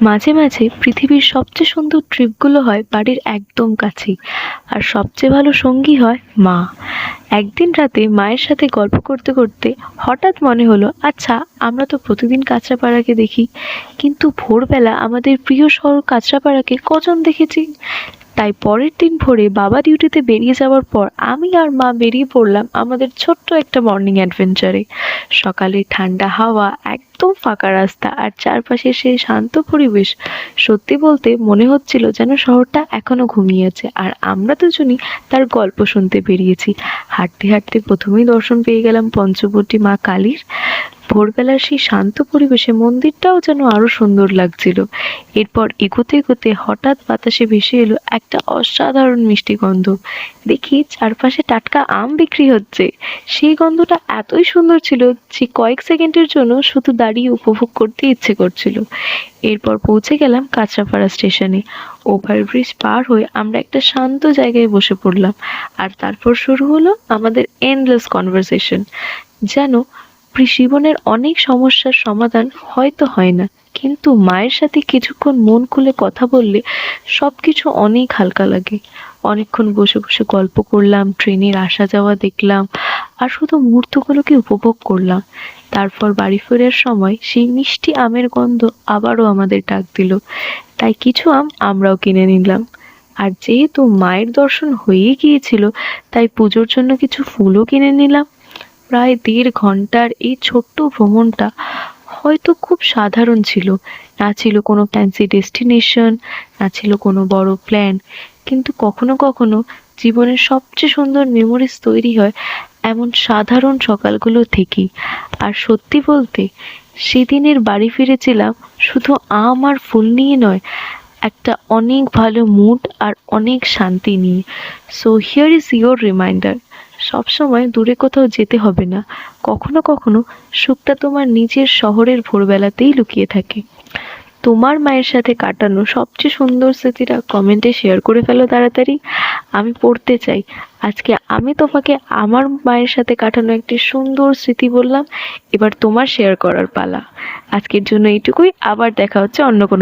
মাঝে মাঝে পৃথিবীর সবচেয়ে সুন্দর ট্রিপগুলো হয় বাড়ির একদম কাছেই, আর সবচেয়ে ভালো সঙ্গী হয় মা। একদিন রাতে মায়ের সাথে গল্প করতে করতে হঠাৎ মনে হলো, আচ্ছা, আমরা তো প্রতিদিন কাঁচরাপাড়াকে দেখি, কিন্তু ভোরবেলা আমাদের প্রিয় শহর কাঁচরাপাড়াকে কজন দেখেছি? তাই পরের দিন ভোরে বাবা ডিউটিতে বেরিয়ে যাওয়ার পর আমি আর মা বেরিয়ে পড়লাম আমাদের ছোট্ট একটা মর্নিং অ্যাডভেঞ্চারে। সকালের ঠান্ডা হাওয়া, একদম ফাঁকা রাস্তা, আর চারপাশে সেই শান্ত পরিবেশ, সত্যি বলতে মনে হচ্ছিল যেন শহরটা এখনো ঘুমিয়ে আছে আর আমরা দুজনই তার গল্প শুনতে বেরিয়েছি। হাঁটতে হাঁটতে প্রথমেই দর্শন পেয়ে গেলাম পঞ্চবটী মা কালীর। ভোরবেলার সেই শান্ত পরিবেশে মন্দিরটাও যেন আরো সুন্দর লাগছিল। এরপর এগোতে এগোতে হঠাৎ বাতাসে ভেসে এলো একটা অসাধারণ মিষ্টি গন্ধ। দেখি চারপাশে টাটকা আম বিক্রি হচ্ছে। সেই গন্ধটা এতই সুন্দর ছিল যে কয়েক সেকেন্ডের জন্য শুধু দাঁড়িয়ে উপভোগ করতে ইচ্ছে করছিল। এরপর পৌঁছে গেলাম কাঁচরাপাড়া স্টেশনে। ওভারব্রিজ পার হয়ে আমরা একটা শান্ত জায়গায় বসে পড়লাম, আর তারপর শুরু হলো আমাদের এন্ডলেস কনভারসেশন। যেন জীবনের অনেক সমস্যার সমাধান হয়তো হয় না, কিন্তু মায়ের সাথে কিছুক্ষণ মন খুলে কথা বললে সবকিছু অনেক হালকা লাগে। অনেকক্ষণ বসে বসে গল্প করলাম, ট্রেনের আসা যাওয়া দেখলাম, আর শুধু মুহূর্তগুলোকে উপভোগ করলাম। তারপর বাড়ি ফেরার সময় সেই মিষ্টি আমের গন্ধ আবারও আমাদের ডাক দিল, তাই কিছু আম আমরাও কিনে নিলাম। আর যেহেতু মায়ের দর্শন হয়েই গিয়েছিল, তাই পুজোর জন্য কিছু ফুলও কিনে নিলাম। প্রায় 1.5 ঘন্টার এই ছোট্ট ভ্রমণটা হয়তো খুব সাধারণ ছিল, না ছিল কোনো ফ্যান্সি ডেস্টিনেশন, না ছিল কোনো বড় প্ল্যান, কিন্তু কখনো কখনো জীবনের সবচেয়ে সুন্দর মেমোরিজ তৈরি হয় এমন সাধারণ সকালগুলো থেকেই। আর সত্যি বলতে, সেদিনের বাড়ি ফিরেছিলাম শুধু আম আর ফুল নিয়ে নয়, একটা অনেক ভালো মুড আর অনেক শান্তি নিয়ে। So here is your reminder, সবসময় দূরে কোথাও যেতে হবে না, কখনো কখনো সুখটা তোমার নিজের শহরের ভোরবেলাতেই লুকিয়ে থাকে। তোমার মায়ের সাথে কাটানো সবচেয়ে সুন্দর স্মৃতিটা কমেন্টে শেয়ার করে ফেলো তাড়াতাড়ি, আমি পড়তে চাই। আজকে আমি তোমাকে আমার মায়ের সাথে কাটানো একটি সুন্দর স্মৃতি বললাম, এবার তোমার শেয়ার করার পালা। আজকের জন্য এইটুকুই, আবার দেখা হচ্ছে অন্য কোনো